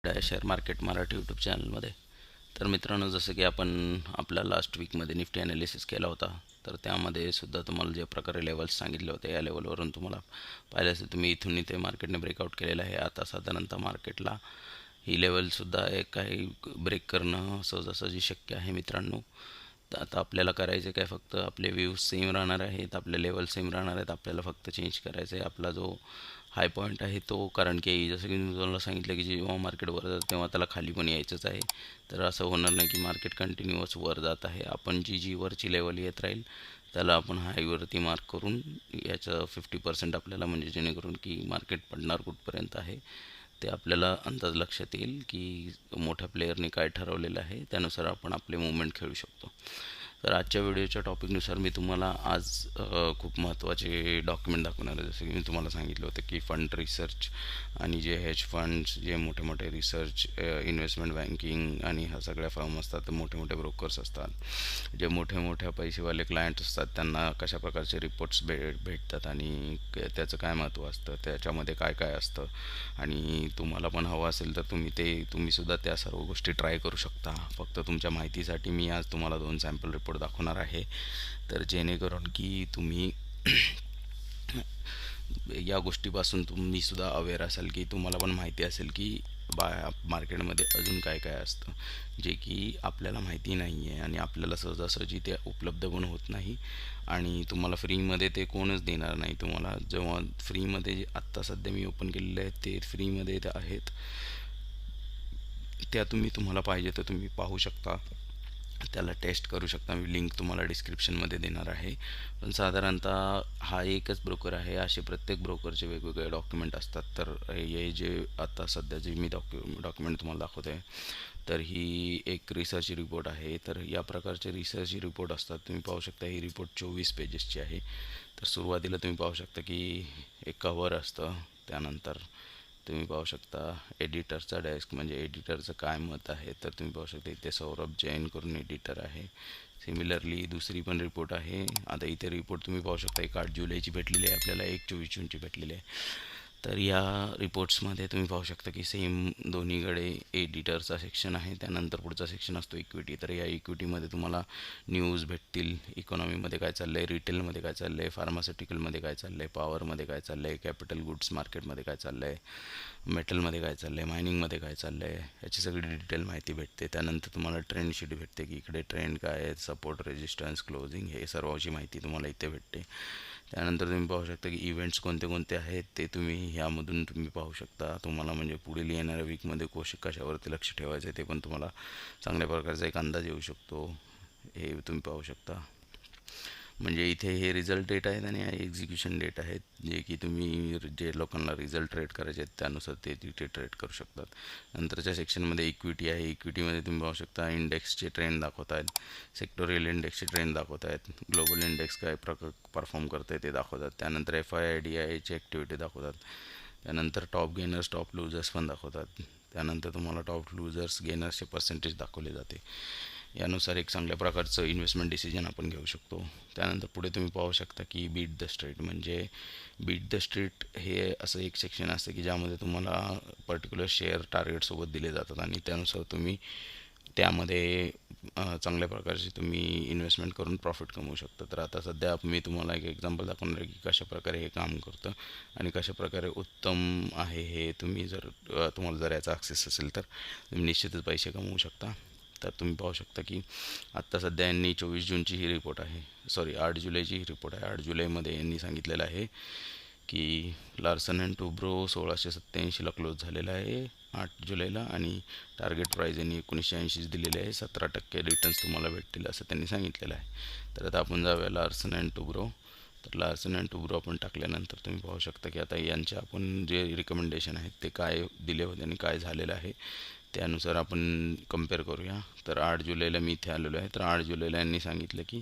Share market Marathi YouTube चॅनलमध्ये. तर मित्रांनो, जसं की आपण आपला लास्ट वीकमध्ये निफ्टी ॲनालिसिस केला होता, तर त्यामध्ये सुद्धा तुम्हाला जे प्रकारे लेवल्स सांगितले होते, या लेवलवरून तुम्हाला पाहिलं असेल तुम्ही इथून इथे मार्केटने ब्रेकआउट केलेलं आहे. आता साधारणतः मार्केटला ही लेवलसुद्धा एक काही ब्रेक करणं सहजासहजी शक्य आहे मित्रांनो. तर आता आपल्याला करायचे काय, फक्त आपले व्ह्यूज सेम राहणार आहेत, आपले लेवल सेम राहणार आहेत. आपल्याला फक्त चेंज करायचं आहे आपला जो हाय पॉईंट आहे तो, कारण की जसं की मी तुम्हाला सांगितलं की जेव्हा मार्केट वर जातं तेव्हा त्याला खाली पण यायचंच आहे. तर असं होणार नाही की मार्केट कंटिन्युअस वर जात आहे. आपण जी वरची लेवल येत राहील त्याला आपण हायवरती मार्क करून याचं 50% आपल्याला, म्हणजे जेणेकरून की मार्केट पडणार कुठपर्यंत आहे ते आपल्याला अंदाज लक्षात येईल की मोठ्या प्लेयरने काय ठरवलेलं आहे, त्यानुसार आपण आपले मुवमेंट खेळू शकतो. तर आजच्या व्हिडिओच्या टॉपिकनुसार मी तुम्हाला आज खूप महत्त्वाचे डॉक्युमेंट दाखवणार आहे. जसं की मी तुम्हाला सांगितलं होतं की फंड रिसर्च आणि जे हेज फंड्स, जे मोठे मोठे रिसर्च, इन्व्हेस्टमेंट बँकिंग आणि ह्या सगळ्या फर्म असतात, तर मोठे मोठे ब्रोकर्स असतात, जे मोठे मोठ्या पैसेवाले क्लायंट असतात, त्यांना कशा प्रकारचे रिपोर्ट्स भेटतात आणि त्याचं काय महत्त्व असतं, त्याच्यामध्ये काय काय असतं. आणि तुम्हाला पण हवं असेल तर तुम्हीसुद्धा त्या सर्व गोष्टी ट्राय करू शकता. फक्त तुमच्या माहितीसाठी मी आज तुम्हाला 2 सॅम्पल रिपोर्ट दाखवणार आहे, तर जेणेकरून की तुम्ही या गोष्टीपासून तुम्हीसुद्धा अवेअर असाल, की तुम्हाला पण माहिती असेल की मार्केटमध्ये अजून काय काय असतं जे की आपल्याला माहिती नाही आहे आणि आपल्याला सहजासहजी ते उपलब्ध पण होत नाही. आणि तुम्हाला फ्रीमध्ये ते कोणच देणार नाही. तुम्हाला जेव्हा फ्रीमध्ये जे आत्ता सध्या मी ओपन केलेले आहेत ते फ्रीमध्ये ते आहेत, त्या तुम्हाला पाहिजे तर तुम्ही पाहू शकता, त्याला टेस्ट करू शकता. मी लिंक तुम्हाला डिस्क्रिप्शनमध्ये देणार आहे. पण साधारणतः हा एकच ब्रोकर आहे, असे प्रत्येक ब्रोकरचे वेगवेगळे डॉक्युमेंट असतात. तर हे जे आता सध्या जे मी डॉक्युमेंट तुम्हाला दाखवतो आहे, तर ही एक रिसर्च रिपोर्ट आहे. तर या प्रकारचे रिसर्च रिपोर्ट असतात. तुम्ही पाहू शकता ही रिपोर्ट 24 पेजेसची आहे. तर सुरुवातीला तुम्ही पाहू शकता की एक कव्हर असतं, त्यानंतर तुम्ही पाहू शकता एडिटरचा डेस्क, म्हणजे एडिटरचं काय मत आहे. तर तुम्ही पाहू शकता इथे सौरभ जैन करून एडिटर आहे. सिमिलरली दुसरी पण रिपोर्ट आहे. आता इथे रिपोर्ट तुम्ही पाहू शकता, एक 8 जुलैची भेटलेली आहे आपल्याला, एक 24 जूनची भेटलेली आहे. तर या रिपोर्ट्समध्ये तुम्ही पाहू शकता की सेम दोन्हीकडे एडिटरचा सेक्शन आहे, त्यानंतर पुढचा सेक्शन असतो इक्विटी. तर या इक्विटीमध्ये तुम्हाला न्यूज भेटतील, इकॉनॉमीमध्ये काय चाललं आहे, रिटेलमध्ये काय चाललं आहे, फार्मास्युटिकलमध्ये काय चाललं आहे, पॉवरमध्ये काय चाललं आहे, कॅपिटल गुड्स मार्केटमध्ये काय चाललं आहे, मेटलमध्ये काय चाललं आहे, मायनिंगमध्ये काय चाललं आहे, याची सगळी डिटेल माहिती भेटते. त्यानंतर तुम्हाला ट्रेंड शीट भेटते की इकडे ट्रेंड काय आहे, सपोर्ट, रेजिस्टन्स, क्लोजिंग, हे सर्वांची माहिती तुम्हाला इथे भेटते. त्यानंतर तुम्ही पाहू शकता की इव्हेंट्स कोणते कोणते आहेत ते ह्यामधून तुम्ही पाहू शकता. तुम्हाला म्हणजे पुढील येणाऱ्या वीकमध्ये कशावरती लक्ष ठेवायचं आहे ते पण तुम्हाला चांगल्या प्रकारचा एक अंदाज येऊ शकतो, हे तुम्ही पाहू शकता. म्हणजे इथे हे रिझल्ट डेट आहेत आणि एक्झिक्युशन डेट आहेत, जे की तुम्ही जे लोकांना रिझल्ट ट्रेड करायचे आहेत त्यानुसार ते तिथे ट्रेड करू शकतात. नंतरच्या सेक्शनमध्ये इक्विटी आहे. इक्विटीमध्ये तुम्ही पाहू शकता इंडेक्सचे ट्रेंड दाखवत आहेत, सेक्टोरियल इंडेक्सचे ट्रेंड दाखवत आहेत, ग्लोबल इंडेक्स काय परफॉर्म करतं आहे ते दाखवतात. त्यानंतर FIDIचे ॲक्टिव्हिटी दाखवतात. त्यानंतर टॉप गेनर्स, टॉप लूजर्स पण दाखवतात. त्यानंतर तुम्हाला टॉप लूजर्स गेनर्सचे पर्सेंटेज दाखवले जाते. यानुसार एक चांगल्या प्रकारचं इन्व्हेस्टमेंट डिसिजन आपण घेऊ शकतो. त्यानंतर पुढे तुम्ही पाहू शकता की बीट द स्ट्रीट, म्हणजे बीट द स्ट्रीट हे असं एक सेक्शन असतं की ज्यामध्ये तुम्हाला पर्टिक्युलर शेअर टार्गेटसोबत दिले जातात आणि त्यानुसार तुम्ही त्यामध्ये चांगल्या प्रकारचे तुम्ही इन्व्हेस्टमेंट करून प्रॉफिट कमवू शकता. तर आता सध्या मी तुम्हाला एक एक्झाम्पल दाखवणार आहे की कशाप्रकारे हे काम करतं आणि कशाप्रकारे उत्तम आहे हे. तुम्हाला जर याचा ॲक्सेस असेल तर तुम्ही निश्चितच पैसे कमवू शकता. तर तुम्ही पाहू शकता की आत्ता सध्या यांनी 24 जूनची ही रिपोर्ट आहे, सॉरी 8 जुलैची ही रिपोर्ट आहे. 8 जुलैमध्ये यांनी सांगितलेलं आहे की लार्सन अँड टुब्रो 1687ला क्लोज झालेला आहे 8 जुलैला, आणि टार्गेट प्राईज यांनी 1980 दिलेले आहे. 17% रिटर्न्स तुम्हाला भेटतील असं त्यांनी सांगितलेलं आहे. तर आता आपण जाऊया लार्सन अँड टुब्रो. तर लार्सन अँड टुब्रो आपण टाकल्यानंतर तुम्ही पाहू शकता की आता यांचे आपण जे रिकमेंडेशन आहेत ते काय दिले होते आणि काय झालेलं आहे त्यानुसार आपण कम्पेअर करूया. तर 8 जुलैला मी इथे आलेलो आहे. तर 8 जुलैला यांनी सांगितलं की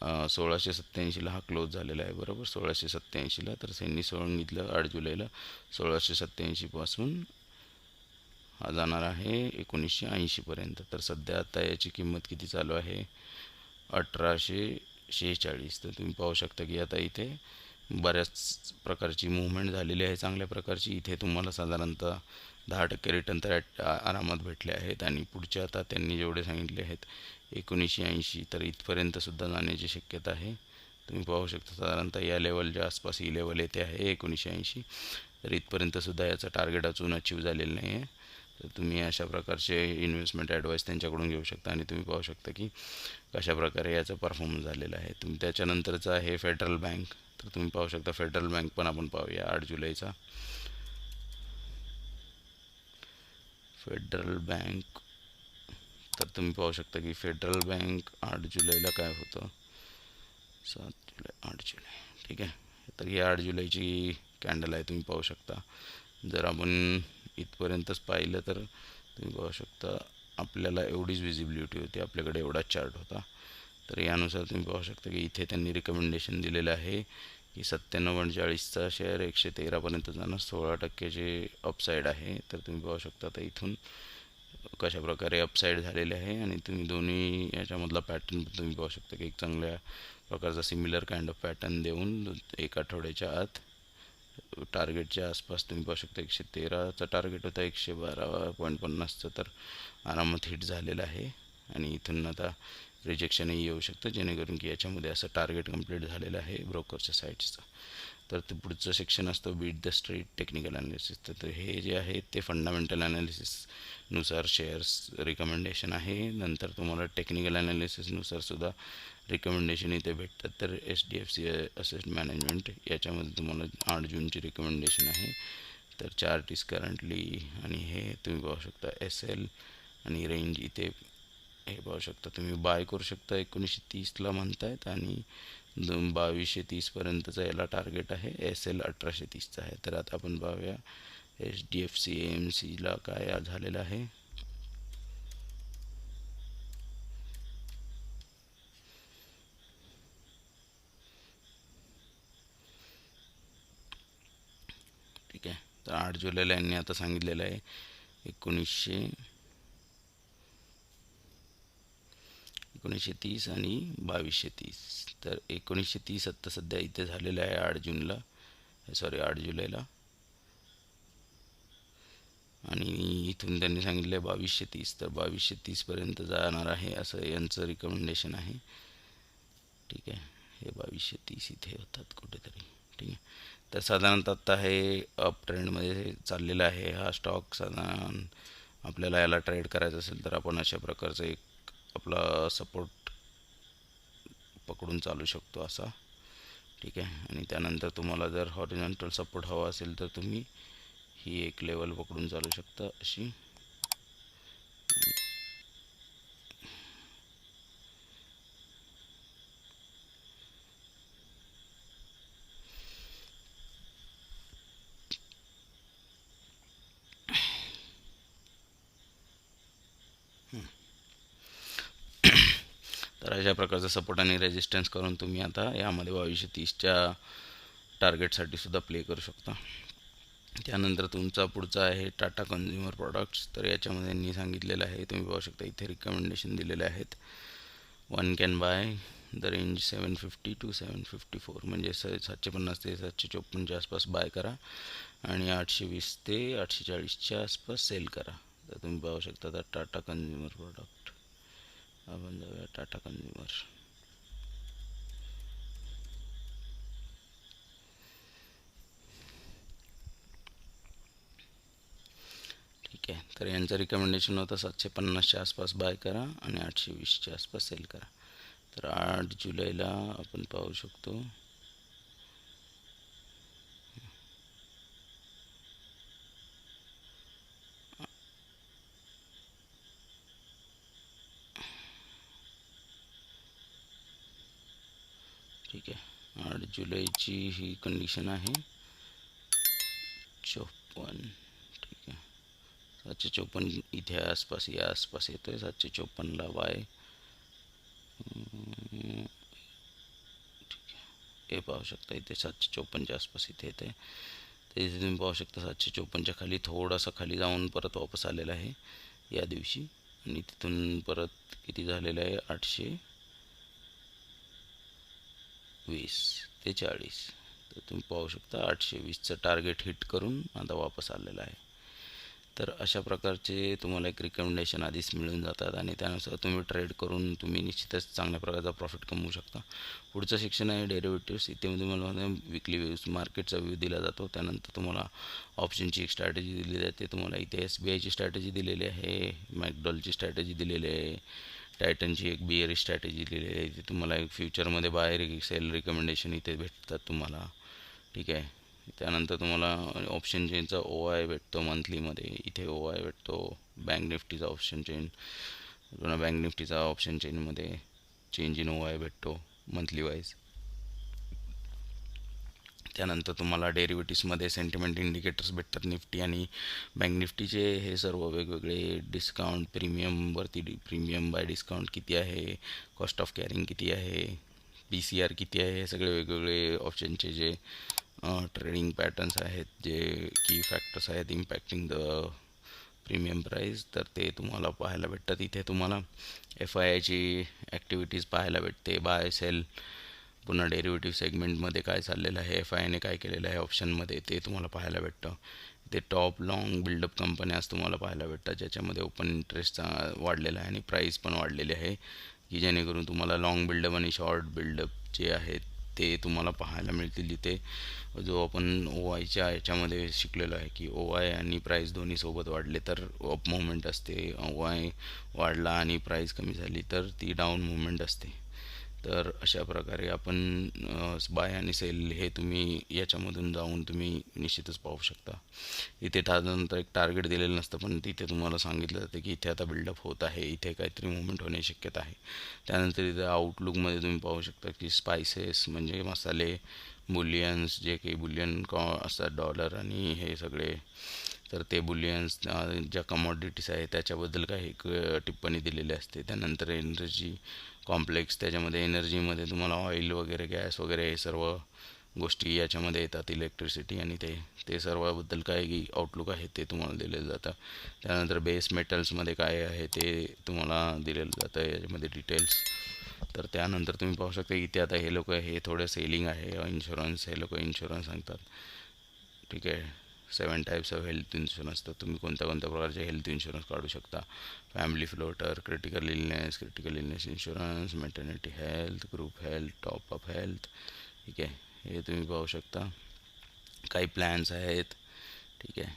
1687ला हा क्लोज झालेला आहे, बरोबर, 1687ला. तर त्यांनी सांगितलं 8 जुलैला 1687पासून हा जाणार आहे 1980पर्यंत. तर सध्या आता याची किंमत किती चालू आहे, 1846. तर तुम्ही पाहू शकता की आता इथे बऱ्याच प्रकारची मूव्हमेंट झालेली आहे, चांगल्या प्रकारची. इथे तुम्हाला साधारणतः 10% रिटर्न तर आरामात भेटले आहेत. आणि पुढचे आता त्यांनी जेवढे सांगितले आहेत 1980, तर इथपर्यंतसुद्धा जाण्याची शक्यता आहे. तुम्ही पाहू शकता साधारणतः या लेवलच्या आसपास ही लेवल येते आहे 1980. तर इथपर्यंतसुद्धा याचं टार्गेट अजून अचीव झालेलं नाही आहे. तर तुम्ही अशा प्रकारचे इन्व्हेस्टमेंट ॲडवाईस त्यांच्याकडून घेऊ शकता. आणि तुम्ही पाहू शकता की कशाप्रकारे याचा परफॉर्मन्स झालेला आहे. तुम्ही त्याच्यानंतरचं आहे फेडरल बँक. तर तुम्ही पाहू शकता फेडरल बँक पण आपण पाहूया 8 जुलैचा. फेडरल बँक, तर तुम्ही पाहू शकता की फेडरल बँक 8 जुलैला काय होतं, 7 जुलै 8 जुलै, ठीक आहे. तर ही 8 जुलैची कॅन्डल आहे, तुम्ही पाहू शकता. जर आपण इथपर्यंतच पाहिलं तर तुम्ही पाहू शकता आपल्याला एवढीच विजिबिलिटी होती, आपल्याकडे एवढाच चार्ट होता. तर यानुसार तुम्ही पाहू शकता की इथे त्यांनी रिकमेंडेशन दिलेलं आहे की 97.48चा शेअर 113पर्यंत जाणं 16%चे अपसाईड आहे. तर तुम्ही पाहू शकता आता इथून कशाप्रकारे अपसाईड झालेले आहे. आणि तुम्ही दोन्ही याच्यामधला पॅटर्न तुम्ही पाहू शकता की एक चांगल्या प्रकारचा सिमिलर काइंड ऑफ पॅटर्न देऊन 1 आठवड्याच्या आत टार्गेटच्या आसपास तुम्ही पाहू शकता 113चा टार्गेट होता, 112.50चं तर आरामात हिट झालेलं आहे. आणि इथून आता रिजेक्शनही येऊ शकतं, जेणेकरून की याच्यामध्ये असं टार्गेट कंप्लीट झालेलं आहे ब्रोकरच्या साईडचं. तर ते पुढचं सेक्शन असतं beat the street technical analysis. तर हे जे आहे ते फंडामेंटल ॲनालिसिसनुसार शेअर्स रिकमेंडेशन आहे. नंतर तुम्हाला टेक्निकल ॲनालिसिसनुसार सुद्धा रिकमेंडेशन इथे भेटतात. तर HDFC असेट मॅनेजमेंट याच्यामध्ये तुम्हाला 8 जूनची रिकमेंडेशन आहे. तर चार्ट इज करंटली, आणि हे तुम्ही पाहू शकता SL आणि रेंज इथे हे पाहू शकता. तुम्ही बाय करू शकता 1930ला म्हणतायत, आणि 2230पर्यंतचा याला टार्गेट आहे. SL 1830चा आहे. तर आता आपण पाहूया HDFC AMCला काय झालेलं आहे. ठीक आहे. तर 8 जुलैला यांनी आता सांगितलेलं आहे 1930 आणि 2230. तर 1930 आत्ता सध्या इथे झालेलं आहे 8 जुलैला. आणि इथून त्यांनी सांगितलं आहे 2230, तर 2230पर्यंत जाणार आहे असं यांचं रिकमेंडेशन आहे. ठीक आहे. हे 2230 इथे होतात कुठेतरी. ठीक आहे. तर साधारणतः आत्ता हे अप ट्रेंडमध्ये चाललेला आहे हा स्टॉक. साधारण आपल्याला याला ट्रेड करायचं असेल तर आपण अशा प्रकारचं एक आपला सपोर्ट पकडून चालू शकतो असा. ठीक आहे. आणि त्यानंतर तुम्हाला जर हॉरिझॉन्टल सपोर्ट हवा असेल तर तुम्ही ही एक लेवल पकडून चालू शकता अशी. तर अशा प्रकारचा सपोर्ट आणि रेजिस्टन्स करून तुम्ही आता यामध्ये 2230च्या टार्गेटसाठी सुद्धा प्ले करू शकता. त्यानंतर तुमचा पुढचा आहे टाटा कन्झ्युमर प्रोडक्ट्स. तर याच्यामध्ये यांनी सांगितलेलं आहे, तुम्ही पाहू शकता इथे रिकमेंडेशन दिलेले आहेत. 1 can by the range 750 to 754, म्हणजे 750 ते 754च्या आसपास बाय करा आणि 820 ते 840च्या आसपास सेल करा. तर तुम्ही पाहू शकता आता टाटा कन्झ्युमर प्रोडक्ट. आपण जाऊया टाटा कन्झ्युमर. ठीक आहे. तर यांचं रिकमेंडेशन होतं 750च्या आसपास बाय करा आणि 820च्या आसपास सेल करा. तर 8 जुलैला आपण पाहू शकतो ठीक आहे. 8 जुलैची ही कंडिशन आहे 54. ठीक आहे. 754 इथे आसपास या आसपास येतो आहे. 754ला बाय. ठीक आहे. हे पाहू शकता इथे 754च्या आसपास इथे येते. तर इथे तुम्ही पाहू शकता 754च्या खाली थोडासा खाली जाऊन परत वापस आलेला आहे या दिवशी. आणि तिथून परत किती झालेलं आहे 820 ते 40. तर तुम्ही पाहू शकता 820चं टार्गेट हिट करून आता वापस आलेला आहे. तर अशा प्रकारचे तुम्हाला एक रिकमेंडेशन आधीच मिळून जातात आणि त्यानुसार तुम्ही ट्रेड करून तुम्ही निश्चितच चांगल्या प्रकारचा प्रॉफिट कमवू शकता. पुढचं सेक्शन आहे डेरिव्हेटिव्स. इथे तुम्हाला विकली व्ह्यूज मार्केटचा व्ह्यू दिला जातो. त्यानंतर तुम्हाला ऑप्शनची एक स्ट्रॅटेजी दिली जाते. तुम्हाला इथे SBIची स्ट्रॅटेजी दिलेली आहे, मॅकडॉलची स्ट्रॅटेजी दिलेली आहे, टायटनची एक बिअरिश स्ट्रॅटेजी दिलेली आहे. इथे तुम्हाला एक फ्युचरमध्ये बाय सेल रिकमेंडेशन इथे भेटतात तुम्हाला. ठीक आहे. त्यानंतर तुम्हाला ऑप्शन चेनचा OI भेटतो मंथलीमध्ये. इथे OI भेटतो. बँक निफ्टीचा ऑप्शन चेन, पुन्हा बँक निफ्टीचा ऑप्शन चेनमध्ये चेंज इन OI भेटतो मंथली वाईज. त्यानंतर तुम्हाला डेरिव्हेटिव्समध्ये सेंटिमेंट इंडिकेटर्स भेटतात निफ्टी आणि बँक निफ्टीचे. हे सर्व वेगवेगळे डिस्काउंट प्रीमियमवरती प्रीमियम बाय डिस्काउंट किती आहे, कॉस्ट ऑफ कॅरिंग किती आहे, PCR किती आहे, हे सगळे वेगवेगळे ऑप्शनचे जे ट्रेडिंग पॅटर्न्स आहेत, जे की फॅक्टर्स आहेत इम्पॅक्टिंग द प्रीमियम प्राईस, तर ते तुम्हाला पाहायला भेटतात. इथे तुम्हाला FIIची ॲक्टिव्हिटीज पाहायला भेटते, बाय सेल, पुन्हा डेरिव्हेटिव्ह सेगमेंटमध्ये काय चाललेलं आहे, FIIने काय केलेलं आहे ऑप्शनमध्ये ते तुम्हाला पाहायला भेटतं. ते टॉप लॉंग बिल्डअप कंपन्याज तुम्हाला पाहायला भेटतात, ज्याच्यामध्ये ओपन इंटरेस्टचा वाढलेला आहे आणि प्राईस पण वाढलेली आहे, की जेणेकरून तुम्हाला लॉंग बिल्डअप आणि शॉर्ट बिल्डअप जे आहेत ते तुम्हाला पाहायला मिळतील. इथे जो आपण OIच्या याच्यामध्ये शिकलेलो आहे की OI आणि प्राईस दोन्ही सोबत वाढले तर अप मुवमेंट असते, OI वाढला आणि प्राईस कमी झाली तर ती डाऊन मुवमेंट असते. तर अशा प्रकारे आपण बाय आणि सेल हे तुम्ही याच्यामधून जाऊन तुम्ही निश्चितच पाहू शकता. इथे त्यानंतर एक टार्गेट दिलेलं नसतं, पण तिथे तुम्हाला सांगितलं जातं की इथे आता बिल्डअप होत आहे, इथे काहीतरी मुवमेंट होण्याची शक्यता आहे. त्यानंतर इथे आउटलुकमध्ये तुम्ही पाहू शकता की स्पायसेस म्हणजे मसाले, बुलियन्स, जे काही बुलियन असतात डॉलर आणि हे सगळे, तर ते बुलियन्स ज्या कमॉडिटीज आहेत त्याच्याबद्दल काही टिप्पणी दिलेली असते. त्यानंतर एनर्जी कॉम्प्लेक्स, त्याच्यामध्ये एनर्जीमध्ये तुम्हाला ऑइल वगैरे, गॅस वगैरे हे सर्व गोष्टी याच्यामध्ये येतात, इलेक्ट्रिसिटी, आणि ते ते सर्वाबद्दल काय आउटलुक आहे ते तुम्हाला दिलेलं जातं. त्यानंतर बेस मेटल्समध्ये काय आहे ते तुम्हाला दिलेलं जातं याच्यामध्ये डिटेल्स. तर त्यानंतर तुम्ही पाहू शकता इथे आता हे लोक हे थोडं सेलिंग आहे, इन्शुरन्स, हे लोक इन्शुरन्स सांगतात. ठीक आहे. 7 टाईप्स ऑफ हेल्थ इन्शुरन्स, तर तुम्ही कोणत्या कोणत्या प्रकारचे हेल्थ इन्शुरन्स काढू शकता. Family floater, critical illness insurance, maternity health, group health, top up health. ठीक आहे. हे तुम्ही पाहू शकता. काही प्लॅन्स आहेत. ठीक आहे.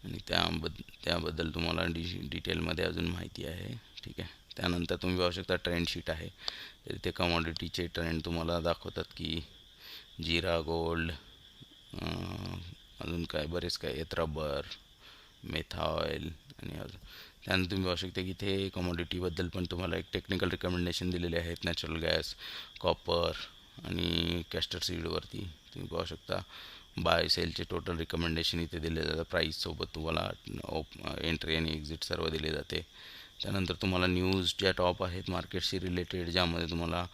आणि त्याबद्दल तुम्हाला डिटेलमध्ये अजून माहिती आहे. ठीक आहे. त्यानंतर तुम्ही पाहू शकता ट्रेंड शीट आहे. तर इथे कमॉडिटीचे ट्रेंड तुम्हाला दाखवतात की जिरा गोल्ड, अजून काय बरेच काय आहेत, रबर, मेथा ऑइल आणि अजून. त्यानंतर तुम्ही पाहू शकता की इथे कमॉडिटीबद्दल पण तुम्हाला एक टेक्निकल रिकमेंडेशन दिलेले आहेत. नॅचरल गॅस, कॉपर आणि कॅस्टर सीडवरती तुम्ही पाहू शकता. बाय सेलचे टोटल रिकमेंडेशन इथे दिले जातं. प्राईससोबत तुम्हाला एंट्री आणि एक्झिट सर्व दिले जाते. त्यानंतर तुम्हाला न्यूज ज्या टॉप आहेत मार्केटशी रिलेटेड, ज्यामध्ये तुम्हाला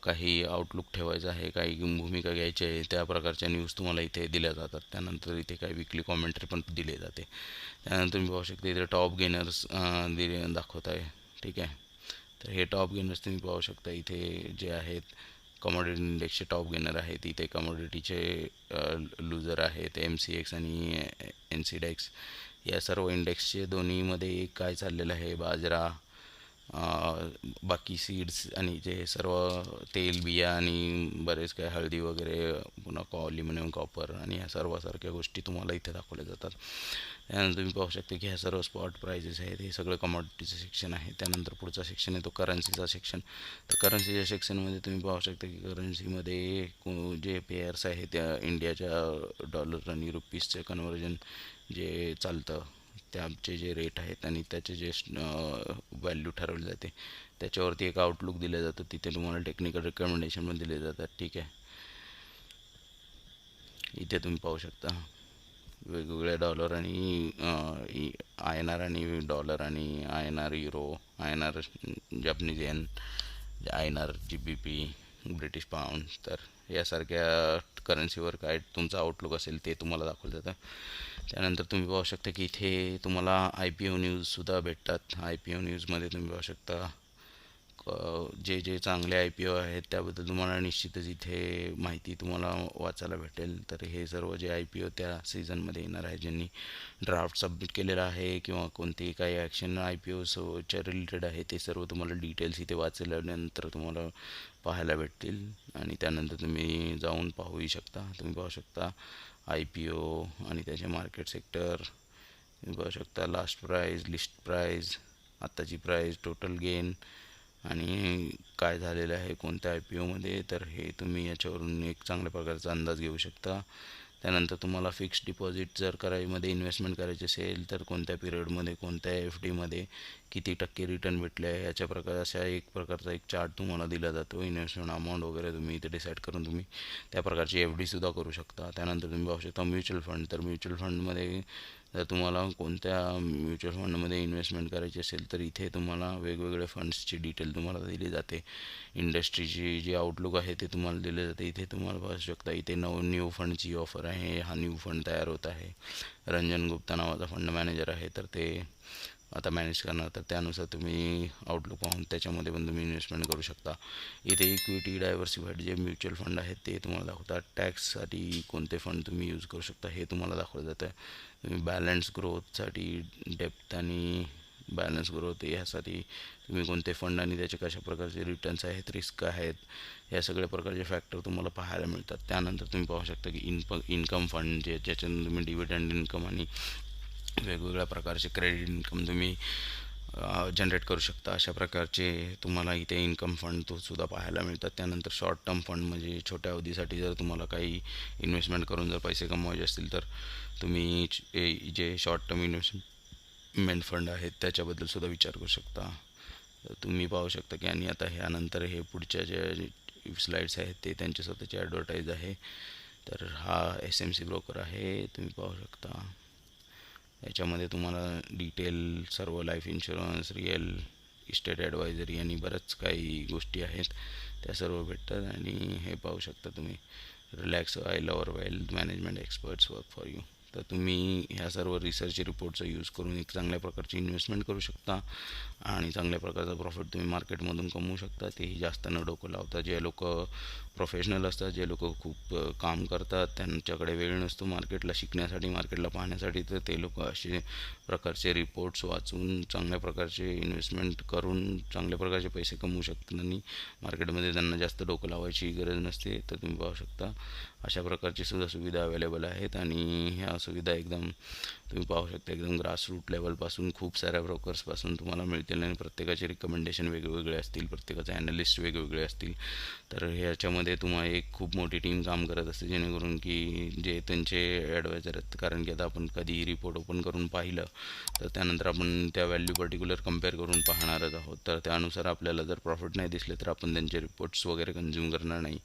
काही आउटलुक ठेवायचं आहे, काही भूमिका घ्यायची आहे, त्या प्रकारच्या न्यूज तुम्हाला इथे दिल्या जातात. त्यानंतर इथे काही विकली कॉमेंट्री पण दिली जाते. त्यानंतर तुम्ही पाहू शकता इथे टॉप गेनर्स दाखवत आहे. ठीक आहे. तर हे टॉप गेनर्स तुम्ही पाहू शकता इथे जे आहेत. कमोडिटी इंडेक्सचे टॉप गेनर आहेत. इथे कमोडिटीचे लुजर आहेत MCX आणि NCDEX. या सर्व इंडेक्सचे दोन्हीमध्ये काय चाललेलं आहे, बाजरा, बाकी सीड्स आणि जे सर्व तेल बिया आणि बरेच काय हळदी वगैरे, पुन्हा ॲल्युमिनियम, कॉपर आणि ह्या सर्वसारख्या गोष्टी तुम्हाला इथे दाखवल्या जातात. त्यानंतर तुम्ही पाहू शकता की ह्या सर्व स्पॉट प्राइजेस आहेत, हे सगळं कमॉडिटीचं सेक्शन आहे. त्यानंतर पुढचा सेक्शन आहे तो करन्सीचा सेक्शन. तर करन्सीच्या सेक्शनमध्ये तुम्ही पाहू शकता की करन्सीमध्ये जे पेअर्स आहेत त्या इंडियाच्या डॉलर आणि रुपीजचे कन्व्हर्जन जे चालतं त्याचे जे रेट आहेत आणि त्याचे जे व्हॅल्यू ठरवले जाते त्याच्यावरती एक आउटलुक दिलं जातं. तिथे तुम्हाला टेक्निकल रिकमेंडेशन पण दिले जातात. ठीक आहे. इथे तुम्ही पाहू शकता वेगवेगळ्या डॉलर आणि INR आणि डॉलर आणि INR युरो, INR जपनीज येन, INR GBP, ब्रिटिश पाऊंड, तर यासारख्या करन्सीवर काय तुमचा आउटलुक असेल ते तुम्हाला दाखवलं जातं. त्यानंतर तुम्ही पाहू शकता की इथे तुम्हाला IPO न्यूजसुद्धा भेटतात. IPO न्यूजमध्ये तुम्ही पाहू शकता जे जे चांगले IPO आहेत त्याबद्दल तुम्हाला निश्चितच इथे माहिती तुम्हाला वाचायला भेटेल. तर हे सर्व जे IPO त्या सीझनमध्ये येणार आहे, ज्यांनी ड्राफ्ट सबमिट केलेला आहे किंवा कोणतेही काही ॲक्शन IPOच्या रिलेटेड आहे, ते सर्व तुम्हाला डिटेल्स इथे वाचल्यानंतर तुम्हाला पाहायला भेटतील. आणि त्यानंतर तुम्ही जाऊन पाहूही शकता. तुम्ही पाहू शकता IPO आणि त्याचे मार्केट सेक्टर, तुम्ही पाहू शकता लास्ट प्राईज, लिस्ट प्राईज, आत्ताची प्राईज, टोटल गेन आणि काय झालेलं आहे कोणत्या IPOमध्ये. तर हे तुम्ही याच्यावरून एक चांगल्या प्रकारचा अंदाज घेऊ शकता. त्यानंतर तुम्हाला फिक्स्ड डिपॉझिट जर मध्ये इन्व्हेस्टमेंट करायची असेल तर कोणत्या पिरियडमध्ये, कोणत्या FDमध्ये किती टक्के रिटर्न भेटले आहे याच्या अशा एक प्रकारचा एक चार्ट तुम्हाला दिला जातो. इन्व्हेस्टमेंट अमाऊंट वगैरे तुम्ही इथे डिसाईड करून तुम्ही त्या प्रकारची FDसुद्धा करू शकता. त्यानंतर तुम्ही पाहू शकता म्युच्युअल फंड. तर म्युच्युअल फंडमध्ये जर तुम्हाला कोणत्या म्युच्युअल फंडमध्ये इन्व्हेस्टमेंट करायची असेल तर इथे तुम्हाला वेगवेगळे फंड्सची डिटेल तुम्हाला दिली जाते. इंडस्ट्रीची जी आउटलुक आहे ते तुम्हाला दिले जाते. इथे तुम्हाला पाहू शकता इथे न्यू फंडची ऑफर आहे. हा न्यू फंड तयार होत आहे. रंजन गुप्ता नावाचा फंड मॅनेजर आहे, तर ते आता मॅनेज करणार. तर त्यानुसार तुम्ही आउटलुक पाहून त्याच्यामध्ये पण तुम्ही इन्व्हेस्टमेंट करू शकता. इथे इक्विटी डायव्हर्सिफाईड जे म्युच्युअल फंड आहेत ते तुम्हाला दाखवतात. टॅक्ससाठी कोणते फंड तुम्ही यूज करू शकता हे तुम्हाला दाखवलं जातं. तुम्ही बॅलन्स ग्रोथसाठी डेप्थ आणि बॅलन्स ग्रोथ यासाठी तुम्ही कोणते फंड आणि त्याचे कशा प्रकारचे रिटर्न्स आहेत, रिस्क आहेत, या सगळ्या प्रकारचे फॅक्टर तुम्हाला पाहायला मिळतात. त्यानंतर तुम्ही पाहू शकता की इन्कम फंड ज्याच्यातून तुम्ही डिव्हिडंड इन्कम आणि वेगवेगळ्या प्रकारचे क्रेडिट इन्कम तुम्ही जनरेट करू शकता. अशा प्रकारचे तुम्हाला इथे इन्कम फंड तो सुद्धा पाहायला मिळतात. त्यानंतर शॉर्ट टर्म फंड म्हणजे छोट्या अवधीसाठी जर तुम्हाला काही इन्व्हेस्टमेंट करून जर पैसे कमवायचे असतील तर तुम्ही जे शॉर्ट टर्म इन्व्हेस्टमेंट फंड आहेत त्याच्याबद्दल सुद्धा विचार करू शकता. तुम्ही पाहू शकता की आणि आता ह्यानंतर हे पुढच्या जे स्लाईड्स आहेत ते त्यांचे स्वतःचे ॲडव्हर्टाईज आहे. तर हा SMC ब्रोकर आहे, तुम्ही पाहू शकता. याच्यामध्ये तुम्हाला डिटेल सर्व life insurance, real estate advisory आणि बरंच काही गोष्टी आहेत त्या सर्व भेटतात. आणि हे पाहू शकता तुम्ही relax I lover wealth management experts work for you. तर तुम्ही ह्या सर्व रिसर्च रिपोर्टचा यूज करून एक चांगल्या प्रकारची इन्व्हेस्टमेंट करू शकता आणि चांगल्या प्रकारचा प्रॉफिट तुम्ही मार्केटमधून कमवू शकता. तेही जास्त न डोकं लावता. जे लोक प्रोफेशनल असतात, जे लोक खूप काम करतात, त्यांच्याकडे वेळ नसतो मार्केटला शिकण्यासाठी, मार्केटला पाहण्यासाठी, तर ते लोक असे प्रकारचे रिपोर्ट्स वाचून चांगल्या प्रकारचे इन्व्हेस्टमेंट करून चांगल्या प्रकारचे पैसे कमवू शकतात आणि मार्केटमध्ये त्यांना जास्त डोकं लावायची गरज नसते. तर तुम्ही पाहू शकता अशा प्रकारची सुद्धा सुविधा अवेलेबल आहेत. आणि ह्या सुविधा एकदम तुम्ही पाहू शकता एकदम ग्रासरूट लेवलपासून खूप साऱ्या ब्रोकर्सपासून तुम्हाला मिळतील आणि प्रत्येकाचे रिकमेंडेशन वेगवेगळे असतील, प्रत्येकाचे ॲनालिस्ट वेगवेगळे असतील. तर ह्याच्यामध्ये तुम्हाला एक खूप मोठी टीम काम करत असते जेणेकरून की जे त्यांचे ॲडवायझर आहेत. कारण की आता आपण कधीही रिपोर्ट ओपन करून पाहिलं तर त्यानंतर आपण त्या व्हॅल्यू पर्टिक्युलर कम्पेअर करून पाहणारच आहोत. तर त्यानुसार आपल्याला जर प्रॉफिट नाही दिसले तर आपण त्यांचे रिपोर्ट्स वगैरे कन्झ्युम करणार नाही.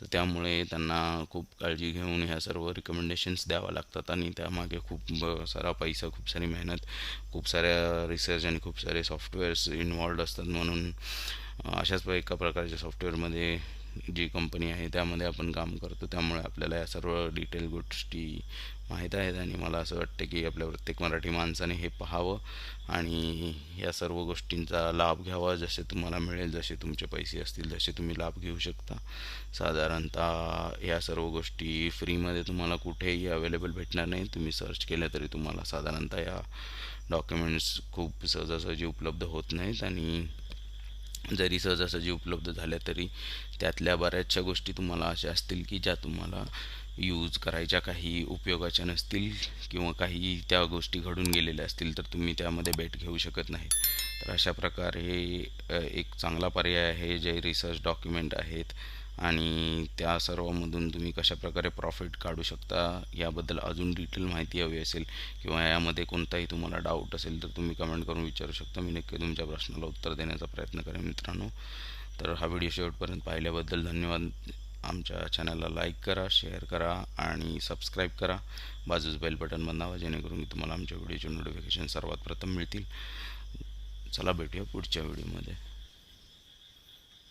तर त्यामुळे त्यांना खूप काळजी घेऊन ह्या सर्व रिकमेंडेशन्स द्यावा लागतात आणि त्यामागे खूप सारा पैसा, खूप सारी मेहनत, खूप साऱ्या रिसर्च आणि खूप सारे सॉफ्टवेअर्स इन्व्हॉल्ड असतात. म्हणून अशाच एका प्रकारच्या सॉफ्टवेअरमध्ये जी कंपनी आहे त्यामध्ये आपण काम करतो. त्यामुळे आपल्याला या सर्व डिटेल गोष्टी माहीत आहेत आणि मला असं वाटतं की आपल्या प्रत्येक मराठी माणसाने हे पाहावं आणि या सर्व गोष्टींचा लाभ घ्यावा. जसे तुम्हाला मिळेल, जसे तुमचे पैसे असतील तसे तुम्ही लाभ घेऊ शकता. साधारणतः या सर्व गोष्टी फ्रीमध्ये तुम्हाला कुठेही अवेलेबल भेटणार नाही. तुम्ही सर्च केलं तरी तुम्हाला साधारणतः या डॉक्युमेंट्स खूप सहजासहजी उपलब्ध होत नाहीत आणि जरी सहजासहजी उपलब्ध झाल्या तरी त्यातल्या बऱ्याचशा गोष्टी तुम्हाला अशा असतील की ज्या तुम्हाला यूज करायच्या काही उपयोगाच्या नसतील किंवा काही त्या गोष्टी घडून गेलेल्या असतील तर तुम्ही त्यामध्ये बेट घेऊ शकत नाही. तर अशा प्रकारे एक चांगला पर्याय आहे जे रिसर्च डॉक्युमेंट आहेत आणि त्या सर्वामधून तुम्ही कशाप्रकारे प्रॉफिट काढू शकता याबद्दल अजून डिटेल माहिती हवी असेल किंवा यामध्ये कोणताही तुम्हाला डाऊट असेल तर तुम्ही कमेंट करून विचारू शकता. मी नक्की तुमच्या प्रश्नाला उत्तर देण्याचा प्रयत्न करेन मित्रांनो. तर हा व्हिडिओ शेवटपर्यंत पाहिल्याबद्दल धन्यवाद. आमच्या चॅनलला लाईक करा, शेअर करा आणि सबस्क्राईब करा. बाजूस बेल बटन बंदावा जेणेकरून तुम्हाला आमच्या व्हिडिओचे नोटिफिकेशन सर्वात प्रथम मिळतील. चला भेटूया पुढच्या व्हिडिओमध्ये.